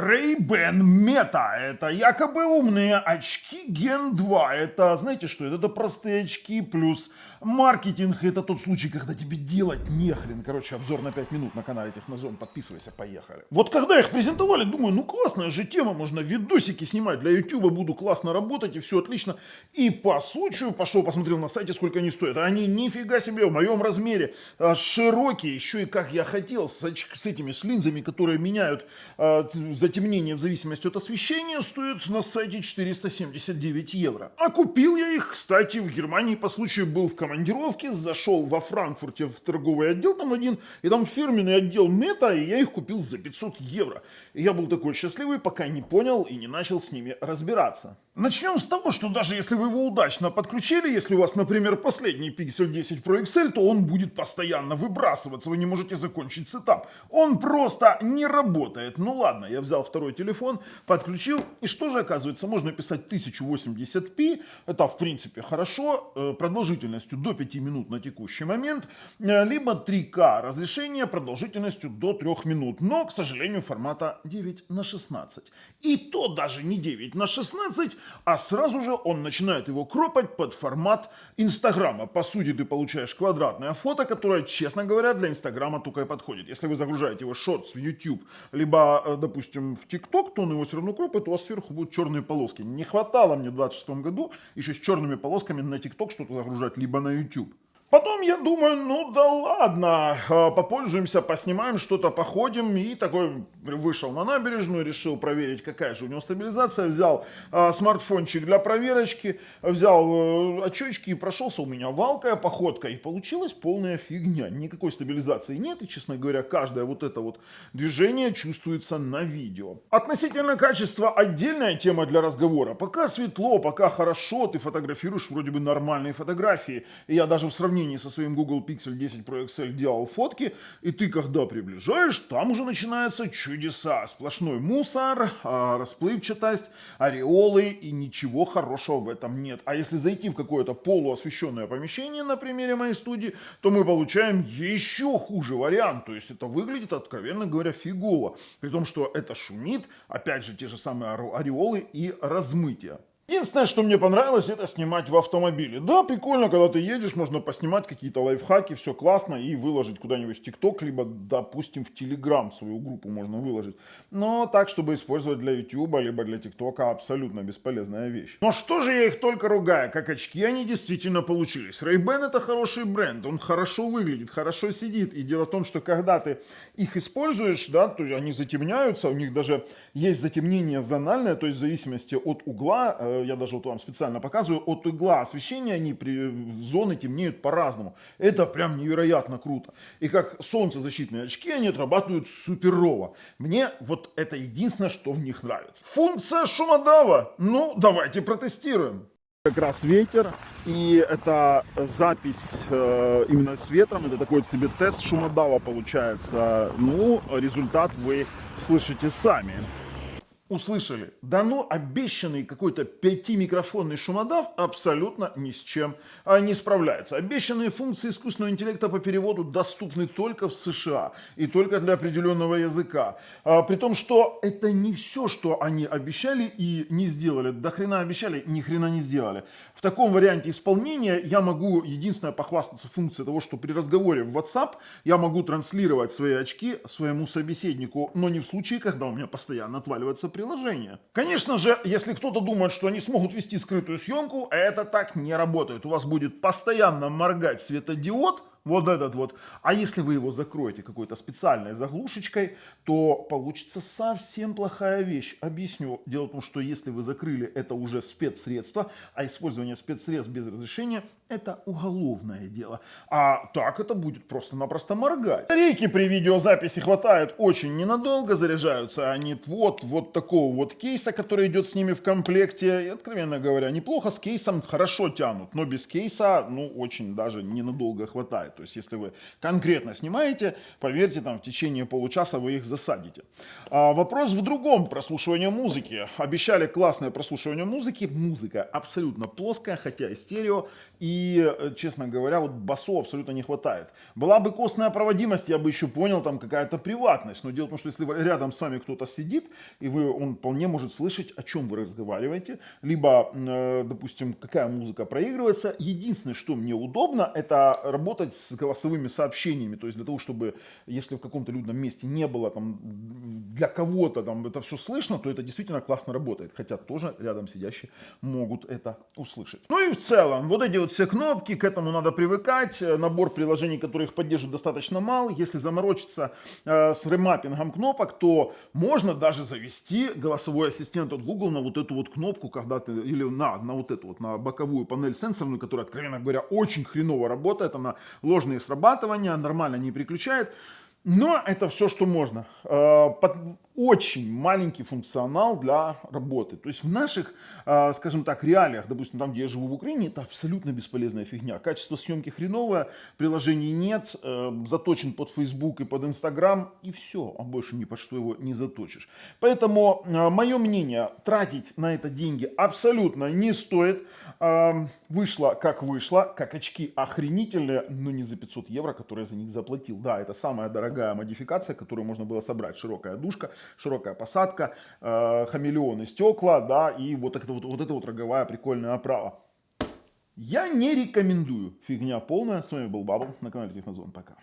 Ray-Ban Meta. Это якобы умные очки Gen 2. Это, знаете что, это простые очки плюс маркетинг. Это тот случай, когда тебе делать нехрен. Короче, обзор на 5 минут на канале Технозон. Подписывайся, поехали. Вот когда их презентовали, думаю, ну классная же тема. Можно видосики снимать для YouTube, буду классно работать и все отлично. И по случаю пошел, посмотрел на сайте, сколько они стоят. Они нифига себе в моем размере. Широкие, еще и как я хотел, с этими с линзами, которые меняют затемнение в зависимости от освещения, стоит на сайте 479 евро. А купил я их, кстати, в Германии по случаю был в командировке, зашел во Франкфурте в торговый отдел там один, и там фирменный отдел Мета, и я их купил за 500 евро. И я был такой счастливый, пока не понял и не начал с ними разбираться. Начнем с того, что даже если вы его удачно подключили, если у вас, например, последний Pixel 10 Pro XL, то он будет постоянно выбрасываться, вы не можете закончить сетап. Он просто не работает. Ну ладно, я взял второй телефон, подключил, и что же оказывается, можно писать 1080p, это в принципе хорошо, продолжительностью до 5 минут на текущий момент, либо 3К разрешение продолжительностью до 3 минут, но, к сожалению, формата 9:16. И то даже не 9:16, а сразу же он начинает его кропать под формат Инстаграма. По сути, ты получаешь квадратное фото, которое, честно говоря, для Инстаграма только и подходит. Если вы загружаете его шортс в YouTube, либо, допустим, в ТикТок, то он его все равно кропает, у вас сверху будут черные полоски. Не хватало мне в 26 году еще с черными полосками на ТикТок что-то загружать, либо на YouTube. Потом я думаю, ну да ладно, попользуемся, поснимаем что-то, походим. И такой вышел на набережную, решил проверить, какая же у него стабилизация. Взял смартфончик для проверочки, взял очечки и прошелся. У меня валкая походка. И получилась полная фигня. Никакой стабилизации нет. И, честно говоря, каждое вот это вот движение чувствуется на видео. Относительно качества отдельная тема для разговора. Пока светло, пока хорошо, ты фотографируешь вроде бы нормальные фотографии. И я даже в сравнении со своим Google Pixel 10 Pro XL делал фотки, и ты когда приближаешь, там уже начинаются чудеса. Сплошной мусор, расплывчатость, ореолы, и ничего хорошего в этом нет. А если зайти в какое-то полуосвещенное помещение, на примере моей студии, то мы получаем еще хуже вариант. То есть это выглядит, откровенно говоря, фигово. При том, что это шумит, опять же, те же самые ореолы и размытие. Единственное, что мне понравилось, это снимать в автомобиле. Да, прикольно, когда ты едешь, можно поснимать какие-то лайфхаки, все классно, и выложить куда-нибудь в ТикТок, либо, допустим, в Телеграм свою группу можно выложить. Но так, чтобы использовать для Ютуба, либо для ТикТока, абсолютно бесполезная вещь. Но что же я их только ругаю, как очки они действительно получились. Ray-Ban это хороший бренд, он хорошо выглядит, хорошо сидит. И дело в том, что когда ты их используешь, да, то они затемняются, у них даже есть затемнение зональное, то есть в зависимости от угла, я даже вот вам специально показываю, от угла освещения они зоны темнеют по-разному. Это прям невероятно круто. И как солнцезащитные очки они отрабатывают суперово. Мне вот это единственное, что в них нравится. Функция шумодава. Ну, давайте протестируем. Как раз ветер, и это запись именно с ветром, это такой себе тест шумодава получается. Ну, результат вы слышите сами. Услышали? Да ну, обещанный какой-то 5-микрофонный шумодав абсолютно ни с чем не справляется. Обещанные функции искусственного интеллекта по переводу доступны только в США и только для определенного языка. При том, что это не все, что они обещали и не сделали. До хрена обещали, ни хрена не сделали. В таком варианте исполнения я могу, единственное, похвастаться функцией того, что при разговоре в WhatsApp я могу транслировать свои очки своему собеседнику, но не в случае, когда у меня постоянно отваливается приложение. Конечно же, если кто-то думает, что они смогут вести скрытую съемку, это так не работает. У вас будет постоянно моргать светодиод, вот этот вот. А если вы его закроете какой-то специальной заглушечкой, то получится совсем плохая вещь. Объясню. Дело в том, что если вы закрыли это уже спецсредство, а использование спецсредств без разрешения это уголовное дело. А так это будет просто-напросто моргать. Батарейки при видеозаписи хватает очень ненадолго, заряжаются они вот такого вот кейса, который идет с ними в комплекте. И, откровенно говоря, неплохо с кейсом, хорошо тянут, но без кейса, ну, очень даже ненадолго хватает. То есть, если вы конкретно снимаете, поверьте, там в течение получаса вы их засадите. Вопрос в другом. Прослушивание музыки. Обещали классное прослушивание музыки. Музыка абсолютно плоская, хотя и стерео. И и, честно говоря, вот басу абсолютно не хватает. Была бы костная проводимость, я бы еще понял, там какая-то приватность. Но дело в том, что если рядом с вами кто-то сидит, и он вполне может слышать, о чем вы разговариваете, либо, допустим, какая музыка проигрывается. Единственное, что мне удобно, это работать с голосовыми сообщениями. То есть для того, чтобы, если в каком-то людном месте не было там для кого-то там это все слышно, то это действительно классно работает. Хотя тоже рядом сидящие могут это услышать. Ну и в целом, вот эти вот все кнопки, к этому надо привыкать. Набор приложений, которые их поддерживают, достаточно мал. Если заморочиться с ремаппингом кнопок, то можно даже завести голосовой ассистент от Google на вот эту вот кнопку, когда ты, или на вот эту вот, на боковую панель сенсорную, которая, откровенно говоря, очень хреново работает. Она ложные срабатывания, нормально не переключает. Но это все, что можно. Очень маленький функционал для работы. То есть в наших, скажем так, реалиях, допустим, там, где я живу в Украине, это абсолютно бесполезная фигня. Качество съемки хреновое, приложений нет, заточен под Facebook и под Instagram, и все, а больше ни под что его не заточишь. Поэтому, мое мнение, тратить на это деньги абсолютно не стоит. Вышло, как очки охренительные, но не за 500 евро, которые я за них заплатил. Да, это самая дорогая модификация, которую можно было собрать. Широкая душка, широкая посадка, хамелеоны стекла, да, и вот эта вот роговая прикольная оправа. Я не рекомендую. Фигня полная. С вами был Бабл на канале Технозон. Пока.